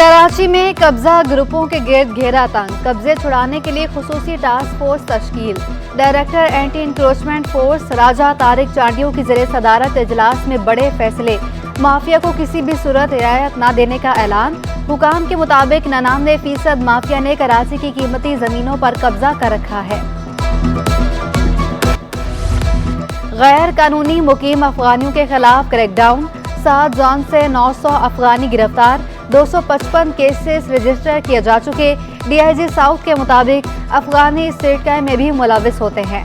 कराची में कब्जा ग्रुपों के गिर्द घेरा तंग, कब्जे छुड़ाने के लिए खुसूसी टास्क फोर्स तश्कील। Director anti encroachment force Raja Tariq चांडियों की ज़रिए सदारत इजलास में बड़े फैसले। माफिया को किसी भी सूरत रियायत न देने का ऐलान। हुकाम के मुताबिक 99% माफिया ने कराची की कीमती ज़मीनों पर कब्जा कर रखा है। गैर कानूनी मुकीम अफगानियों के खिलाफ क्रैकडाउन, 7 जोन से 900 अफगानी गिरफ्तार, 255 केसेस रजिस्टर किए जा चुके। DIG साउथ के मुताबिक अफगानी स्ट्रीट क्राइम में भी मुलविस होते हैं।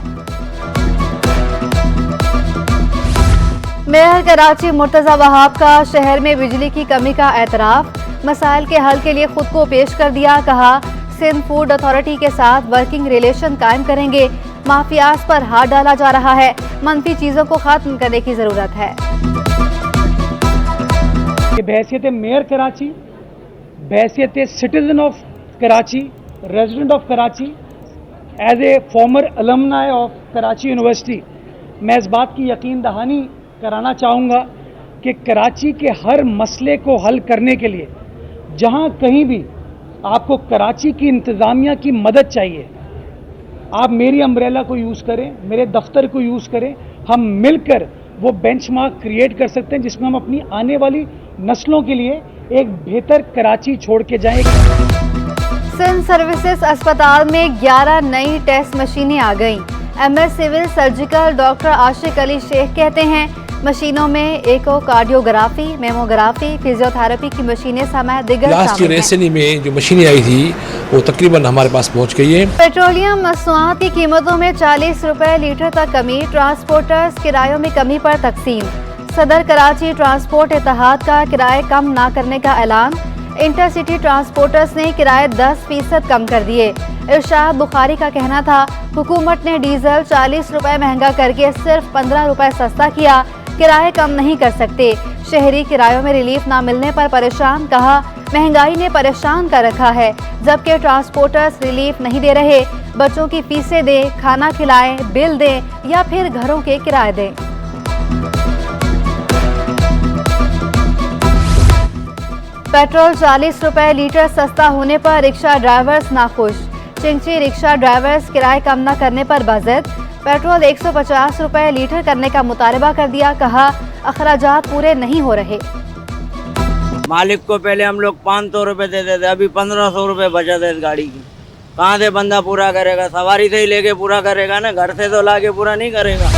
मेयर कराची मुर्तज़ा वहाब का शहर में बिजली की कमी का एतराफ, मसाइल के हल के लिए खुद को पेश कर दिया। कहा सिंध फूड अथॉरिटी के साथ वर्किंग रिलेशन कायम करेंगे। माफियाज पर हाथ डाला जा रहा है, मनफी चीजों को खत्म करने की जरूरत है। बहैसियत मेयर कराची, बहैसियत citizen of Karachi, resident of Karachi, as a former alumni of Karachi university, मैं इस बात की यकीन दहानी कराना चाहूँगा कि कराची के हर मसले को हल करने के लिए जहाँ कहीं भी आपको कराची की इंतज़ामिया की मदद चाहिए, आप मेरी अम्ब्रेला को यूज़ करें, मेरे दफ्तर को यूज़ करें। हम मिलकर वो बेंचमार्क क्रिएट कर सकते हैं जिसमें हम अपनी आने वाली नस्लों के लिए एक बेहतर कराची छोड़ के जाएं। सिंध सर्विसेज अस्पताल में 11 नई टेस्ट मशीनें आ गईं। MS सिविल सर्जिकल डॉक्टर आशिक अली शेख कहते हैं मशीनों में एकोकार्डियोग्राफी, मेमोग्राफी, फिजियोथेरेपी की मशीनें समेत दिगर लास्ट रेसनी में जो मशीनें आई थी वो तकरीबन हमारे पास पहुंच गई है। पेट्रोलियम मसनूआत की कीमतों में 40 रुपए लीटर तक कमी, ट्रांसपोर्टर्स किरायों में कमी पर तकसीम। सदर कराची ट्रांसपोर्ट इत्तेहाद का किराए कम ना करने का ऐलान। इंटरसिटी ट्रांसपोर्टर्स ने किराए 10% कम कर दिए। इरशाद बुखारी का कहना था हुकूमत ने डीजल 40 रुपए महंगा करके सिर्फ 15 रुपए सस्ता किया, किराए कम नहीं कर सकते। शहरी किरायों में रिलीफ ना मिलने पर परेशान, कहा महंगाई ने परेशान कर रखा है, जबकि ट्रांसपोर्टर्स रिलीफ नहीं दे रहे। बच्चों की फीसें दें, खाना खिलाएं, बिल दें या फिर घरों के किराए दें। पेट्रोल 40 रुपए लीटर सस्ता होने पर रिक्शा ड्राइवर्स नाखुश। चिंची रिक्शा ड्राइवर्स किराए कम न करने पर बाज़िद। पेट्रोल 150 रुपए लीटर करने का मुतालबा कर दिया, कहा अखराजात पूरे नहीं हो रहे। मालिक को पहले हम लोग 500 रुपए देते थे, अभी 1500 रुपए बचत है इस गाड़ी की। कहाँ से बंदा पूरा करेगा? सवारी से ही लेके पूरा करेगा ना, घर से तो लाके पूरा नहीं करेगा।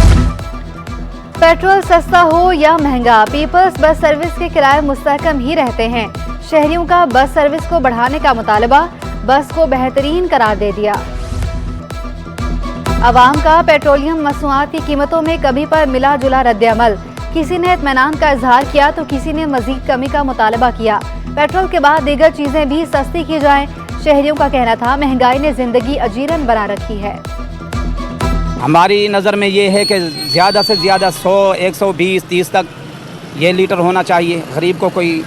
पेट्रोल सस्ता हो या महंगा, पीपल्स बस सर्विस के किराए मुस्तहकम ही रहते हैं। शहरियों का बस सर्विस को बढ़ाने का मुतालबा, बस को बेहतरीन करार दे दिया। अवाम का पेट्रोलियम मसनूआत की कीमतों में कमी पर मिला जुला रद्द-ए-अमल। किसी ने इत्मीनान का इजहार किया तो किसी ने मजीद कमी का मुतालबा किया। पेट्रोल के बाद दीगर चीजें भी सस्ती की जाएं। शहरियों का कहना था महंगाई ने जिंदगी अजीरन बना रखी है। हमारी नज़र में ये है कि ज़्यादा से ज़्यादा 100, 120, 30 तक ये लीटर होना चाहिए। गरीब को कोई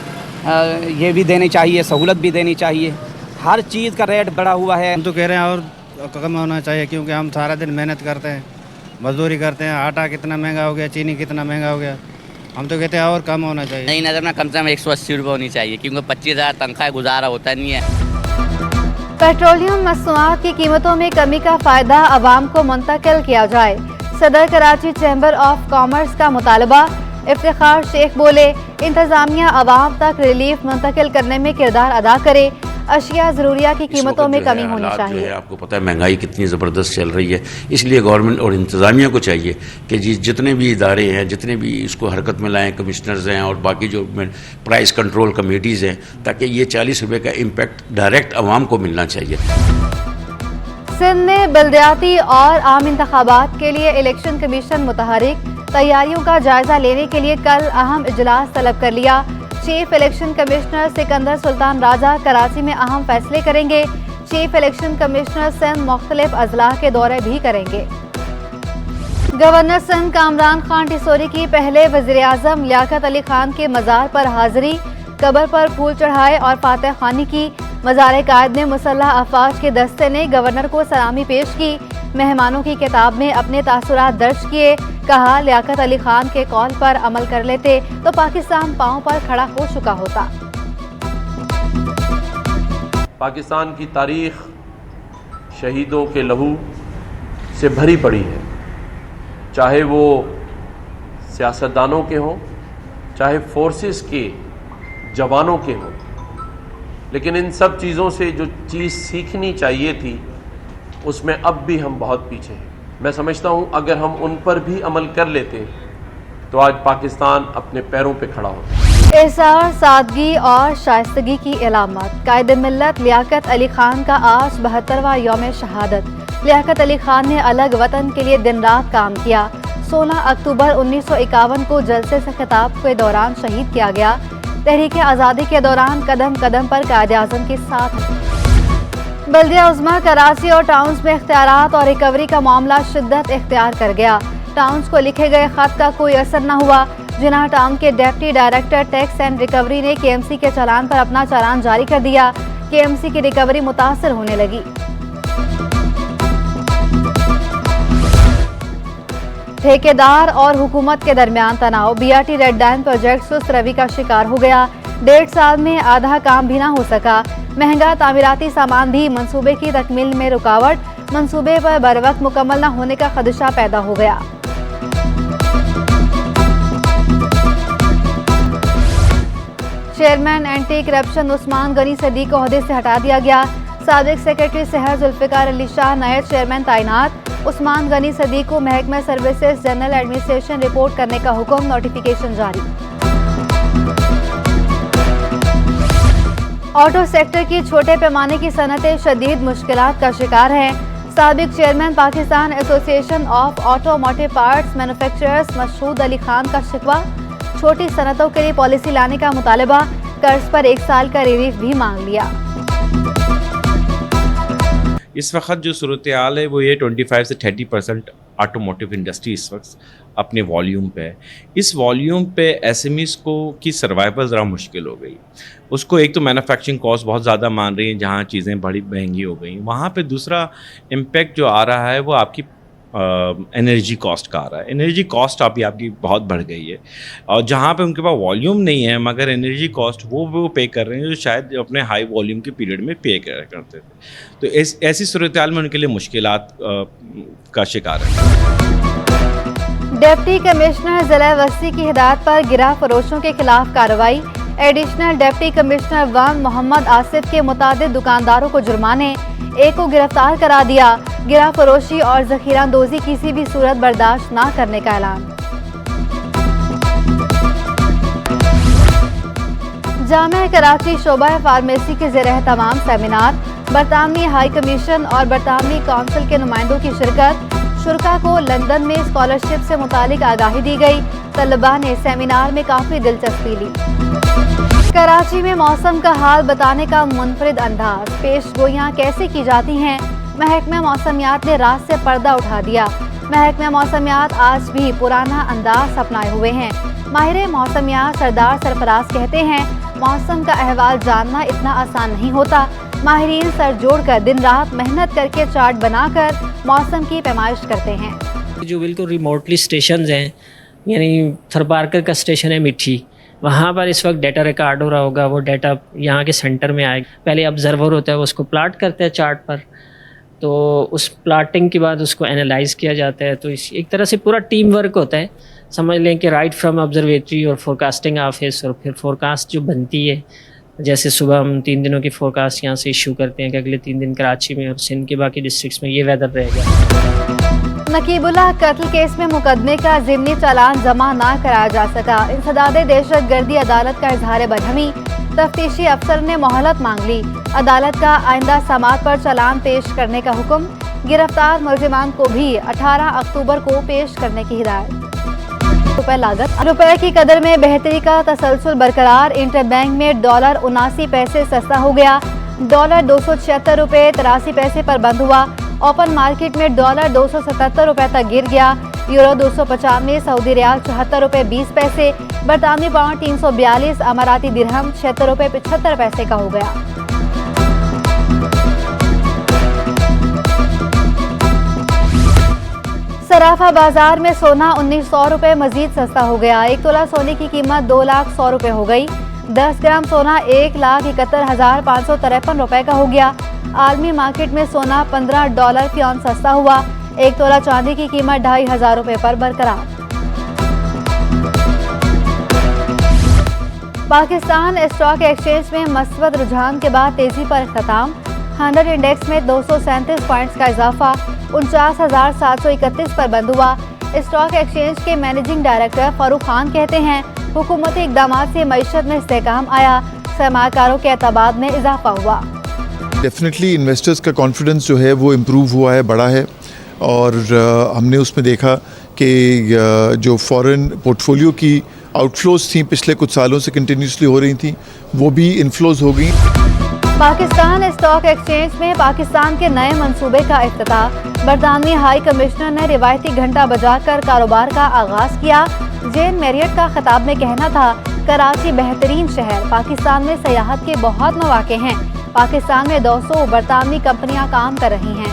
ये भी देनी चाहिए, सहूलत भी देनी चाहिए। हर चीज़ का रेट बढ़ा हुआ है। हम तो कह रहे हैं और कम होना चाहिए, क्योंकि हम सारा दिन मेहनत करते हैं, मजदूरी करते हैं। आटा कितना महंगा हो गया, चीनी कितना महंगा हो गया। हम तो कहते हैं और कम होना चाहिए। नहीं, नज़र में कम से कम 180 रुपये होनी चाहिए, क्योंकि 25,000 तनख्वाह गुजारा होता नहीं है। पेट्रोलियम मसनूआत की कीमतों में कमी का फायदा अवाम को मुंतकिल किया जाए। सदर कराची चैम्बर ऑफ कॉमर्स का मुतालबा। इफ्तिखार शेख बोले इंतजामिया अवाम तक रिलीफ मुंतकिल करने में किरदार अदा करे। अशिया ज़रूरिया की कीमतों में कमी होनी चाहिए। आपको पता है महंगाई कितनी ज़बरदस्त चल रही है, इसलिए गवर्नमेंट और इंतज़ामिया को चाहिए कि जितने भी इदारे हैं, जितने भी इसको हरकत में लाएँ, कमिश्नर्स हैं और बाकी जो प्राइस कंट्रोल कमेटीज़ हैं, ताकि ये 40 रुपये का इम्पेक्ट डायरेक्ट आवाम को मिलना चाहिए। सिंध में बल्दियाती और आम इंतखाबात के लिए इलेक्शन कमीशन मुतहरिक। तैयारियों का जायजा लेने के लिए कल अहम इजलास तलब कर लिया। Chief election commissioner Sikandar Sultan Raja Karachi में अहम फैसले करेंगे। चीफ इलेक्शन कमिश्नर सिंध मुख्तलिफ अजला के दौरे भी करेंगे। गवर्नर सिंध कामरान खान टिसोरी की पहले वज़ीर आज़म लियाकत अली खान के मज़ार पर हाजिरी, कब्र पर फूल चढ़ाए और फातह खानी की। मज़ार कायद में मुसल्लह अफवाज के दस्ते ने गवर्नर को सलामी पेश की। मेहमानों की किताब में अपने तासुरात दर्ज किए। कहा लियाकत अली खान के कौल पर अमल कर लेते तो पाकिस्तान पांव पर खड़ा हो चुका होता। پاکستان کی تاریخ شہیدوں کے لہو سے بھری پڑی ہے، چاہے وہ سیاستدانوں کے ہوں، چاہے فورسز کے جوانوں کے ہوں، لیکن ان سب چیزوں سے جو چیز سیکھنی چاہیے تھی اس میں اب بھی ہم بہت پیچھے ہیں۔ میں سمجھتا ہوں اگر ہم ان پر بھی عمل کر لیتے تو آج پاکستان اپنے پیروں پہ کھڑا ہوتا۔ احسار، سادگی اور شائستگی کی علامت قائد ملت لیاقت علی خان کا آج 72واں یوم شہادت۔ لیاقت علی خان نے الگ وطن کے لیے دن رات کام کیا۔ 16 اکتوبر 1951 کو جلسے سے خطاب کے دوران شہید کیا گیا۔ تحریک آزادی کے دوران قدم قدم پر قائد اعظم کے ساتھ بلدیہ عظمیٰ کراچی اور ٹاؤنز میں اختیارات اور ریکوری کا معاملہ شدت اختیار کر گیا۔ ٹاؤنز کو لکھے گئے خط کا کوئی اثر نہ ہوا۔ جناح ٹاؤن کے deputy director tax and recovery نے کے ایم سی کے چالان پر اپنا چالان جاری کر دیا۔ کے ایم سی کی ریکوری متاثر ہونے لگی۔ ٹھیکیدار اور حکومت کے درمیان تناؤ، B R T red line project سست روی کا شکار ہو گیا۔ 1.5 سال میں آدھا کام بھی نہ ہو سکا۔ مہنگا تعمیراتی سامان بھی منصوبے کی تکمیل میں رکاوٹ، منصوبے پر بروقت مکمل نہ ہونے کا خدشہ پیدا ہو گیا۔ چیئرمین اینٹی کرپشن عثمان غنی صدیق کو عہدے سے ہٹا دیا گیا۔ سابق سیکرٹری صحت ذوالفقار علی شاہ نائب چیئرمین تعینات۔ عثمان غنی صدیق کو محکمہ سروسز جنرل ایڈمنسٹریشن رپورٹ کرنے کا حکم، نوٹیفیکیشن جاری۔ آٹو سیکٹر کی چھوٹے پیمانے کی صنعتیں شدید مشکلات کا شکار ہیں۔ سابق چیئرمین پاکستان ایسوسی ایشن آف آٹوموٹیو پارٹس مینوفیکچررز مشہود علی خان کا شکوہ، چھوٹی صنعتوں کے لیے پالیسی لانے کا مطالبہ، قرض پر 1 سال کا ریلیف بھی مانگ لیا۔ اس وقت جو صورتحال ہے وہ یہ 25 سے 30% آٹوموٹیو انڈسٹری اس وقت اپنے والیوم پہ ہے۔ اس والیوم پہ ایس ایم ایز کو کی سروائیول ذرا مشکل ہو گئی۔ اس کو ایک تو مینوفیکچرنگ کاسٹ بہت زیادہ مان رہی ہیں، جہاں چیزیں بڑی مہنگی ہو گئیں، وہاں پہ دوسرا امپیکٹ جو آ رہا ہے وہ آپ کی انرجی کاسٹ کا آ رہا ہے۔ انرجی کاسٹ آپ کی بہت بڑھ گئی ہے، اور جہاں پہ ان کے پاس والیوم نہیں ہے مگر انرجی کاسٹ وہ پے کر رہے ہیں جو شاید اپنے ہائی والیوم کے پیریڈ میں پے کرتے تھے۔ تو ایسی صورتحال میں ان کے لیے مشکلات کا شکار ہے۔ ڈپٹی کمشنر ضلع وسطی کی ہدایت پر گرہ فروشوں کے خلاف کارروائی۔ ایڈیشنل ڈپٹی کمشنر 1 محمد آصف کے متعدد دکانداروں کو جرمانے، ایک کو گرفتار کرا دیا۔ گرہ فروشی اور ذخیرہ اندوزی کسی بھی صورت برداشت نہ کرنے کا اعلان۔ جامعہ کراچی شعبہ فارمیسی کے زیر اہتمام سیمینار، برطانوی ہائی کمیشن اور برطانوی کونسل کے نمائندوں کی شرکت۔ شرکاء کو لندن میں اسکالرشپ سے متعلق آگاہی دی گئی۔ طلباء نے سیمینار میں کافی دلچسپی لی۔ کراچی میں موسم کا حال بتانے کا منفرد انداز، پیش گوئیاں کیسے کی جاتی ہیں؟ محکمہ موسمیات نے رات سے پردہ اٹھا دیا۔ محکمہ موسمیات آج بھی پرانا انداز اپنائے ہوئے ہیں۔ ماہر موسمیات سردار سرفراز کہتے ہیں موسم کا احوال جاننا اتنا آسان نہیں ہوتا۔ ماہرین سر جوڑ کر دن رات محنت کر کے چارٹ بنا کر موسم کی پیمائش کرتے ہیں۔ جو بالکل ریموٹلی اسٹیشنز ہیں، یعنی تھرپارکر کا اسٹیشن ہے مٹھی، وہاں پر اس وقت ڈیٹا ریکارڈ ہو رہا ہوگا۔ وہ ڈیٹا یہاں کے سینٹر میں آئے گا، پہلے آبزرور ہوتا ہے وہ اس کو پلاٹ کرتا ہے چارٹ پر، تو اس پلاٹنگ کے بعد اس کو اینالائز کیا جاتا ہے۔ تو ایک طرح سے پورا ٹیم ورک ہوتا ہے، سمجھ لیں کہ رائٹ فرام آبزرویٹری اور فورکاسٹنگ آفس، اور پھر فورکاسٹ جو بنتی ہے، جیسے صبح ہم 3 دنوں کی فورکاسٹ یہاں سے ایشو کرتے ہیں کہ اگلے 3 دن کراچی میں اور سندھ کے باقی ڈسٹرکٹس میں یہ ویدر رہے گا۔ نقیب اللہ قتل کیس میں مقدمے کا ضمنی چالان جمع نہ کرایا جا سکا، انسداد دہشت گردی عدالت کا اظہار برہمی، تفتیشی افسر نے مہلت مانگ لی، عدالت کا آئندہ سماعت پر چالان پیش کرنے کا حکم، گرفتار ملزمان کو بھی 18 اکتوبر کو پیش کرنے کی ہدایت۔ روپے کی قدر میں بہتری کا تسلسل برقرار، انٹر بینک میں ڈالر 79 پیسے سستا ہو گیا، ڈالر 276 روپے 83 پیسے پر بند ہوا، اوپن مارکیٹ میں ڈالر 277 روپے تک گر گیا، یورو 295، سعودی ریال 74 روپے 20 پیسے، برطانوی پاؤنڈ 342، اماراتی درہم 76 روپے 75 پیسے کا ہو گیا۔ صرافہ بازار میں سونا 1900 روپے مزید سستا ہو گیا، 1 تولہ سونے کی قیمت 2,100,000 روپے ہو گئی۔ 10 ग्राम सोना 1,71,553 रुपए का हो गया। आलमी मार्केट में सोना $15 फी औंस सस्ता हुआ। 1 तोला चांदी की कीमत 2,500 रुपए पर बरकरार। पाकिस्तान स्टॉक एक्सचेंज में मस्बत रुझान के बाद तेजी पर इख्तिताम। 100 इंडेक्स में 237 पॉइंट्स का इजाफा 49,731 पर बंद हुआ। स्टॉक एक्सचेंज के मैनेजिंग डायरेक्टर फारूक खान कहते हैं, हुकूमती इक़दामात से मईशत में इस्तेहकाम आया, सरमायाकारों के एतबार में इजाफा हुआ। डेफिनेटली इन्वेस्टर्स का कॉन्फिडेंस जो है वो इम्प्रूव हुआ है, बढ़ा है, और हमने उसमें देखा कि जो फॉरेन पोर्टफोलियो की आउटफ्लोज थी पिछले कुछ सालों से कंटिन्यूसली हो रही थी, वो भी इनफ्लोज हो गई। पाकिस्तान स्टॉक एक्सचेंज में पाकिस्तान के नए मंसूबे का इफ्तिताह। बरतानवी हाई कमिश्नर ने रिवायती घंटा बजाकर कारोबार का आगाज किया। जेन मैरियट का खिताब में कहना था, कराची बेहतरीन शहर, पाकिस्तान में सयाहत के बहुत मौके हैं। पाकिस्तान में 200 बरतानवी कंपनियां काम कर रही हैं।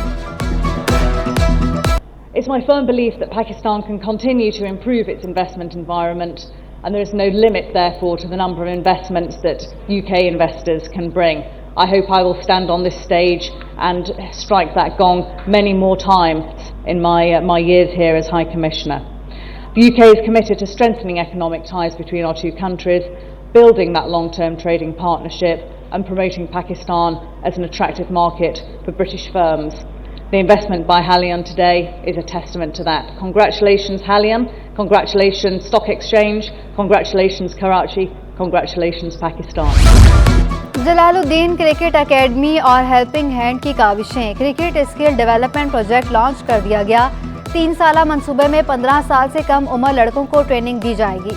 It's my firm belief that Pakistan can continue to improve its investment environment, and there is no limit, therefore, to the number of investments that UK investors can bring. I hope I will stand on this stage and strike that gong many more times in my years here as High Commissioner. The UK is committed to strengthening economic ties between our two countries, building that long-term trading partnership, and promoting Pakistan as an attractive market for British firms. The investment by Halion today is a testament to that. Congratulations Halion, congratulations Stock Exchange, congratulations Karachi, congratulations Pakistan. Jalaluddin cricket academy और helping hand की काविशें। Cricket skill development project launch कर दिया गया। 3 साला मंसूबे में 15 साल से कम उम्र लड़कों को ट्रेनिंग दी जाएगी।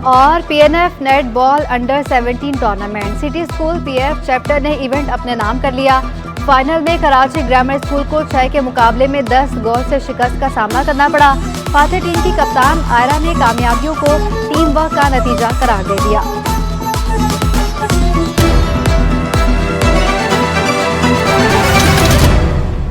और PNF net ball under 17 tournament. City school PF chapter ने इवेंट अपने नाम कर लिया। फाइनल में कराची ग्रामर स्कूल को 6 के मुकाबले में 10 गोल से शिकस्त का सामना करना पड़ा। फातेह टीम की कप्तान आयरा ने कामयाबियों को टीम वर्क का नतीजा करार दे दिया।